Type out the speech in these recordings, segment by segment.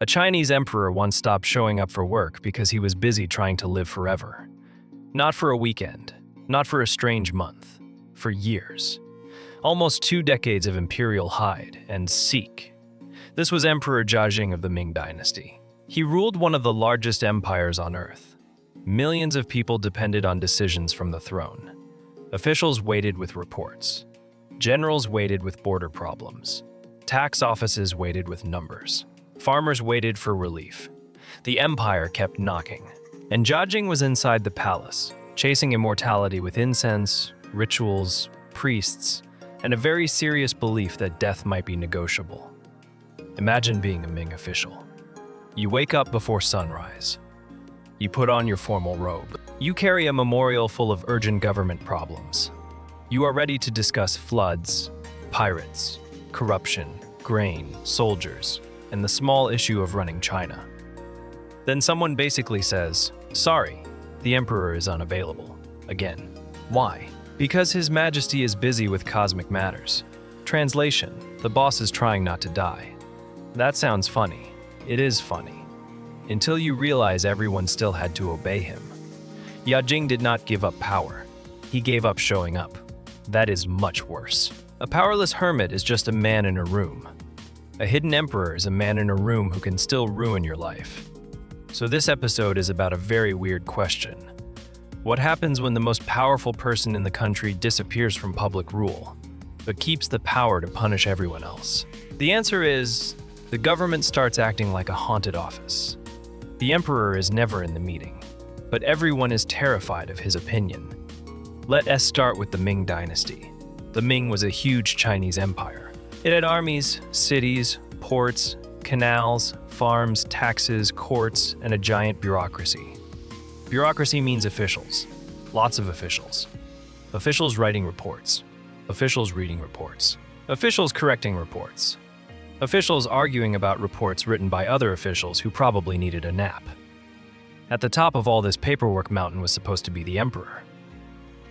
A Chinese emperor once stopped showing up for work because he was busy trying to live forever. Not for a weekend, not for a strange month, for years. Almost 2 decades of imperial hide and seek. This was Emperor Jiajing of the Ming dynasty. He ruled one of the largest empires on earth. Millions of people depended on decisions from the throne. Officials waited with reports. Generals waited with border problems. Tax offices waited with numbers. Farmers waited for relief. The empire kept knocking. And Jiajing was inside the palace, chasing immortality with incense, rituals, priests, and a very serious belief that death might be negotiable. Imagine being a Ming official. You wake up before sunrise. You put on your formal robe. You carry a memorial full of urgent government problems. You are ready to discuss floods, pirates, corruption, grain, soldiers, and the small issue of running China. Then someone basically says, "Sorry, the emperor is unavailable." Again. Why? Because His Majesty is busy with cosmic matters. Translation: the boss is trying not to die. That sounds funny. It is funny. Until you realize everyone still had to obey him. Jiajing did not give up power. He gave up showing up. That is much worse. A powerless hermit is just a man in a room. A hidden emperor is a man in a room who can still ruin your life. So this episode is about a very weird question. What happens when the most powerful person in the country disappears from public rule, but keeps the power to punish everyone else? The answer is, the government starts acting like a haunted office. The emperor is never in the meeting, but everyone is terrified of his opinion. Let us start with the Ming dynasty. The Ming was a huge Chinese empire. It had armies, cities, ports, canals, farms, taxes, courts, and a giant bureaucracy. Bureaucracy means officials. Lots of officials. Officials writing reports. Officials reading reports. Officials correcting reports. Officials arguing about reports written by other officials who probably needed a nap. At the top of all this paperwork mountain was supposed to be the emperor.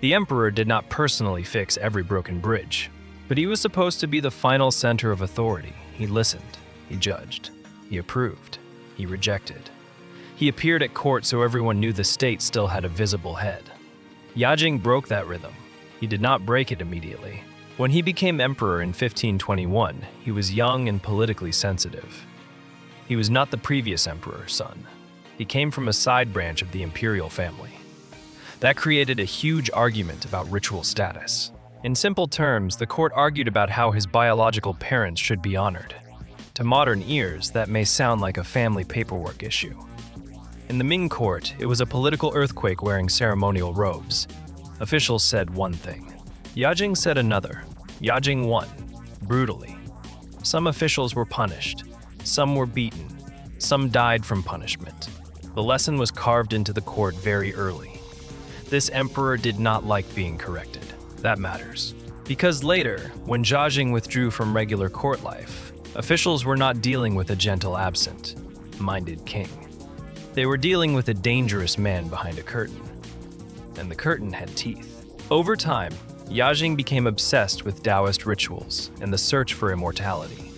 The emperor did not personally fix every broken bridge, but he was supposed to be the final center of authority. He listened, he judged, he approved, he rejected. He appeared at court so everyone knew the state still had a visible head. Jiajing broke that rhythm. He did not break it immediately. When he became emperor in 1521, he was young and politically sensitive. He was not the previous emperor's son. He came from a side branch of the imperial family. That created a huge argument about ritual status. In simple terms, the court argued about how his biological parents should be honored. To modern ears, that may sound like a family paperwork issue. In the Ming court, it was a political earthquake wearing ceremonial robes. Officials said one thing. Jiajing said another. Jiajing won, brutally. Some officials were punished. Some were beaten. Some died from punishment. The lesson was carved into the court very early. This emperor did not like being corrected. That matters. Because later, when Jiajing withdrew from regular court life, officials were not dealing with a gentle absent-minded king. They were dealing with a dangerous man behind a curtain. And the curtain had teeth. Over time, Jiajing became obsessed with Daoist rituals and the search for immortality.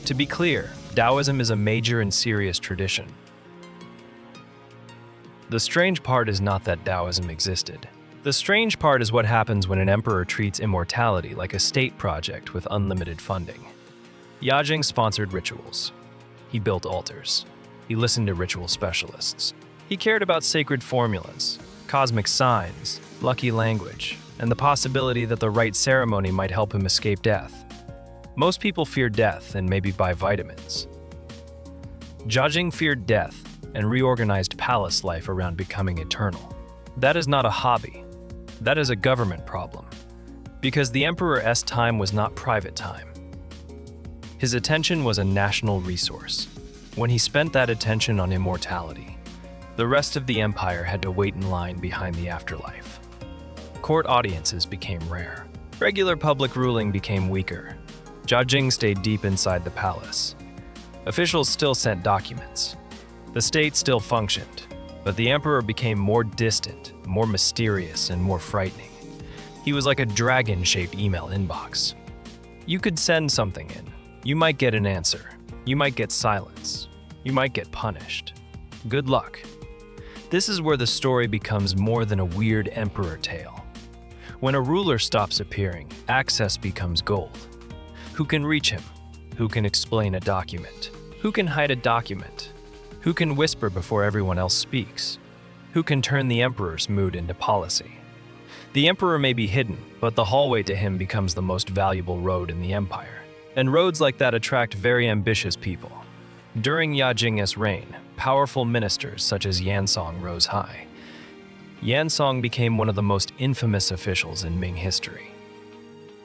To be clear, Taoism is a major and serious tradition. The strange part is not that Taoism existed. The strange part is what happens when an emperor treats immortality like a state project with unlimited funding. Jiajing sponsored rituals. He built altars. He listened to ritual specialists. He cared about sacred formulas, cosmic signs, lucky language, and the possibility that the right ceremony might help him escape death. Most people fear death and maybe buy vitamins. Jiajing feared death and reorganized palace life around becoming eternal. That is not a hobby. That is a government problem. Because the emperor's time was not private time. His attention was a national resource. When he spent that attention on immortality, the rest of the empire had to wait in line behind the afterlife. Court audiences became rare. Regular public ruling became weaker. Jiajing stayed deep inside the palace. Officials still sent documents. The state still functioned, but the emperor became more distant, more mysterious, and more frightening. He was like a dragon-shaped email inbox. You could send something in. You might get an answer. You might get silence. You might get punished. Good luck. This is where the story becomes more than a weird emperor tale. When a ruler stops appearing, access becomes gold. Who can reach him? Who can explain a document? Who can hide a document? Who can whisper before everyone else speaks? Who can turn the emperor's mood into policy? The emperor may be hidden, but the hallway to him becomes the most valuable road in the empire. And roads like that attract very ambitious people. During Jiajing's reign, powerful ministers such as Yansong rose high. Yansong became one of the most infamous officials in Ming history.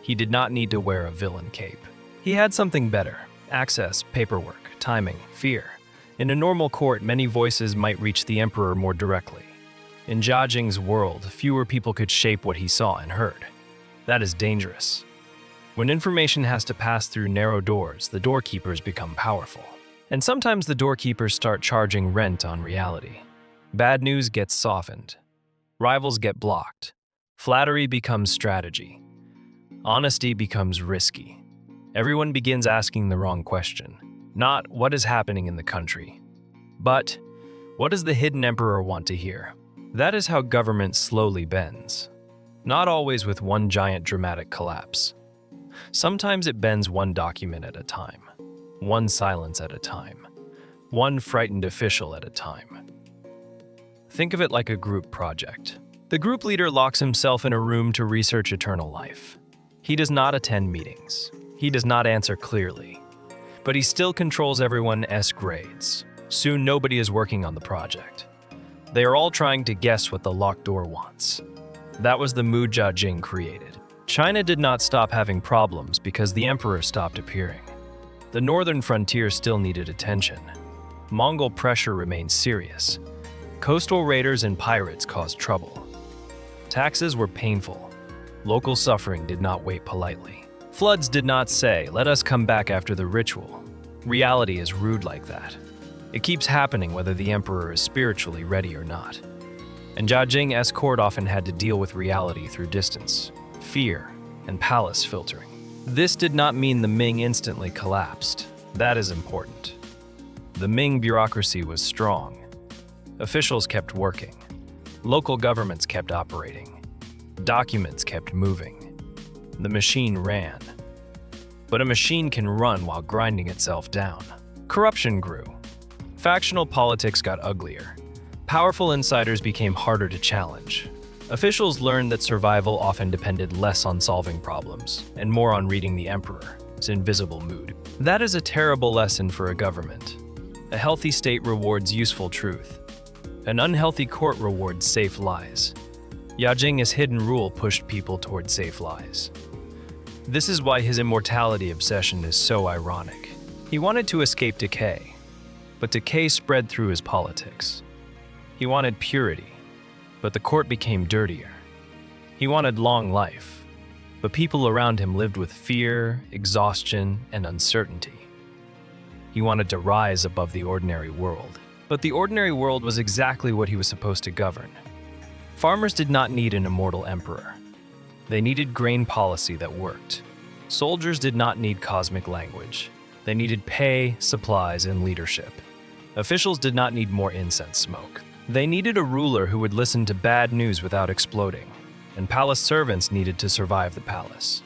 He did not need to wear a villain cape. He had something better: access, paperwork, timing, fear. In a normal court, many voices might reach the emperor more directly. In Jiajing's world, fewer people could shape what he saw and heard. That is dangerous. When information has to pass through narrow doors, the doorkeepers become powerful. And sometimes the doorkeepers start charging rent on reality. Bad news gets softened. Rivals get blocked. Flattery becomes strategy. Honesty becomes risky. Everyone begins asking the wrong question. Not what is happening in the country, but what does the hidden emperor want to hear? That is how government slowly bends. Not always with one giant dramatic collapse. Sometimes it bends one document at a time. One silence at a time. One frightened official at a time. Think of it like a group project. The group leader locks himself in a room to research eternal life. He does not attend meetings. He does not answer clearly. But he still controls everyone's grades. Soon nobody is working on the project. They are all trying to guess what the locked door wants. That was the mood Jiajing created. China did not stop having problems because the emperor stopped appearing. The northern frontier still needed attention. Mongol pressure remained serious. Coastal raiders and pirates caused trouble. Taxes were painful. Local suffering did not wait politely. Floods did not say, "Let us come back after the ritual." Reality is rude like that. It keeps happening whether the emperor is spiritually ready or not. And Jiajing's court often had to deal with reality through distance, fear, and palace filtering. This did not mean the Ming instantly collapsed. That is important. The Ming bureaucracy was strong. Officials kept working. Local governments kept operating. Documents kept moving. The machine ran. But a machine can run while grinding itself down. Corruption grew. Factional politics got uglier. Powerful insiders became harder to challenge. Officials learned that survival often depended less on solving problems and more on reading the emperor's invisible mood. That is a terrible lesson for a government. A healthy state rewards useful truth. An unhealthy court rewards safe lies. Jiajing's hidden rule pushed people toward safe lies. This is why his immortality obsession is so ironic. He wanted to escape decay, but decay spread through his politics. He wanted purity, but the court became dirtier. He wanted long life, but people around him lived with fear, exhaustion, and uncertainty. He wanted to rise above the ordinary world, but the ordinary world was exactly what he was supposed to govern. Farmers did not need an immortal emperor. They needed grain policy that worked. Soldiers did not need cosmic language. They needed pay, supplies, and leadership. Officials did not need more incense smoke. They needed a ruler who would listen to bad news without exploding, and palace servants needed to survive the palace.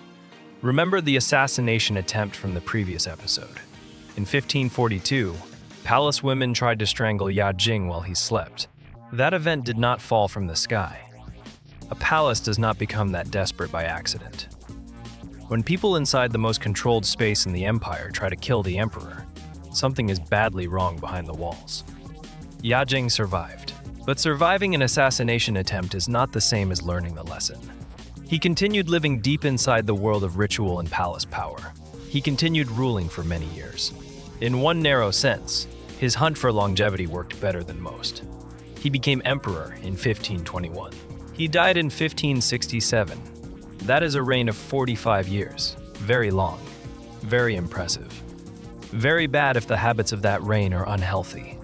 Remember the assassination attempt from the previous episode. In 1542, palace women tried to strangle Jiajing while he slept. That event did not fall from the sky. A palace does not become that desperate by accident. When people inside the most controlled space in the empire try to kill the emperor, something is badly wrong behind the walls. Jiajing survived, but surviving an assassination attempt is not the same as learning the lesson. He continued living deep inside the world of ritual and palace power. He continued ruling for many years. In one narrow sense, his hunt for longevity worked better than most. He became emperor in 1521. He died in 1567. That is a reign of 45 years. Very long. Very impressive. Very bad if the habits of that reign are unhealthy.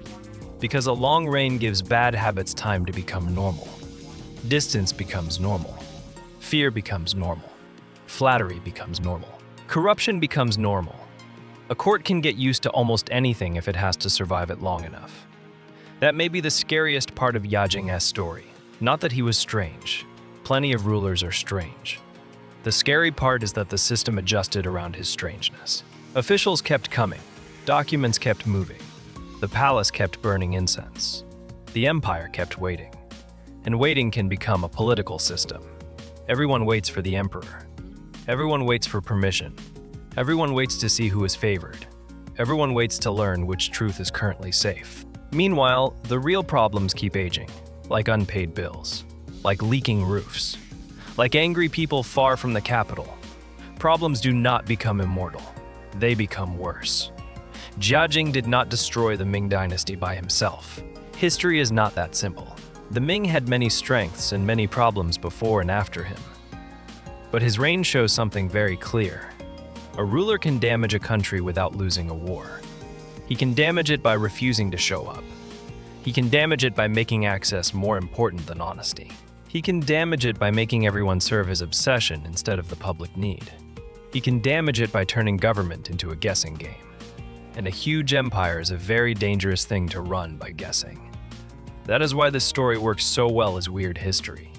Because a long reign gives bad habits time to become normal. Distance becomes normal. Fear becomes normal. Flattery becomes normal. Corruption becomes normal. A court can get used to almost anything if it has to survive it long enough. That may be the scariest part of Jiajing's story. Not that he was strange. Plenty of rulers are strange. The scary part is that the system adjusted around his strangeness. Officials kept coming. Documents kept moving. The palace kept burning incense. The empire kept waiting. And waiting can become a political system. Everyone waits for the emperor. Everyone waits for permission. Everyone waits to see who is favored. Everyone waits to learn which truth is currently safe. Meanwhile, the real problems keep aging, like unpaid bills, like leaking roofs, like angry people far from the capital. Problems do not become immortal. They become worse. Jiajing did not destroy the Ming dynasty by himself. History is not that simple. The Ming had many strengths and many problems before and after him. But his reign shows something very clear. A ruler can damage a country without losing a war. He can damage it by refusing to show up. He can damage it by making access more important than honesty. He can damage it by making everyone serve his obsession instead of the public need. He can damage it by turning government into a guessing game. And a huge empire is a very dangerous thing to run by guessing. That is why this story works so well as weird history.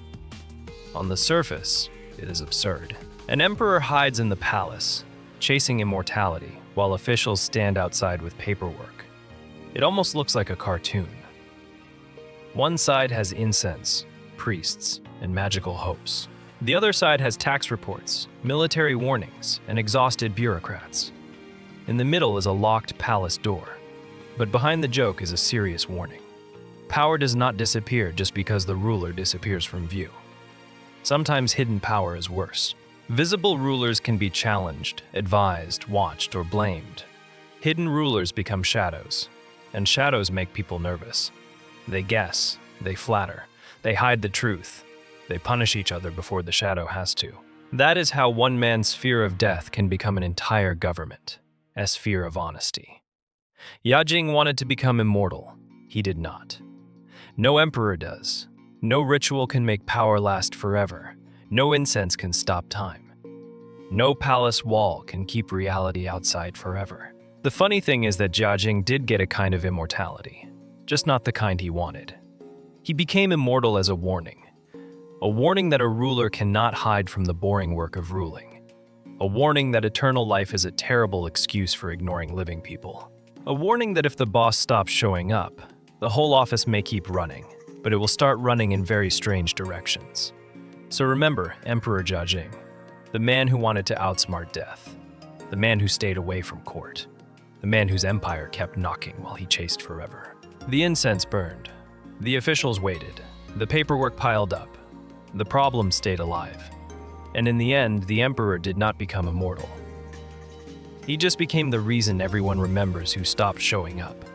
On the surface, it is absurd. An emperor hides in the palace, chasing immortality, while officials stand outside with paperwork. It almost looks like a cartoon. One side has incense, priests, and magical hopes. The other side has tax reports, military warnings, and exhausted bureaucrats. In the middle is a locked palace door. But behind the joke is a serious warning. Power does not disappear just because the ruler disappears from view. Sometimes hidden power is worse. Visible rulers can be challenged, advised, watched, or blamed. Hidden rulers become shadows, and shadows make people nervous. They guess, they flatter, they hide the truth, they punish each other before the shadow has to. That is how one man's fear of death can become an entire government, as fear of honesty. Jiajing wanted to become immortal. He did not. No emperor does. No ritual can make power last forever. No incense can stop time. No palace wall can keep reality outside forever. The funny thing is that Jiajing did get a kind of immortality, just not the kind he wanted. He became immortal as a warning that a ruler cannot hide from the boring work of ruling. A warning that eternal life is a terrible excuse for ignoring living people. A warning that if the boss stops showing up, the whole office may keep running, but it will start running in very strange directions. So remember Emperor Jiajing, the man who wanted to outsmart death, the man who stayed away from court, the man whose empire kept knocking while he chased forever. The incense burned. The officials waited. The paperwork piled up. The problem stayed alive. And in the end, the emperor did not become immortal. He just became the reason everyone remembers who stopped showing up.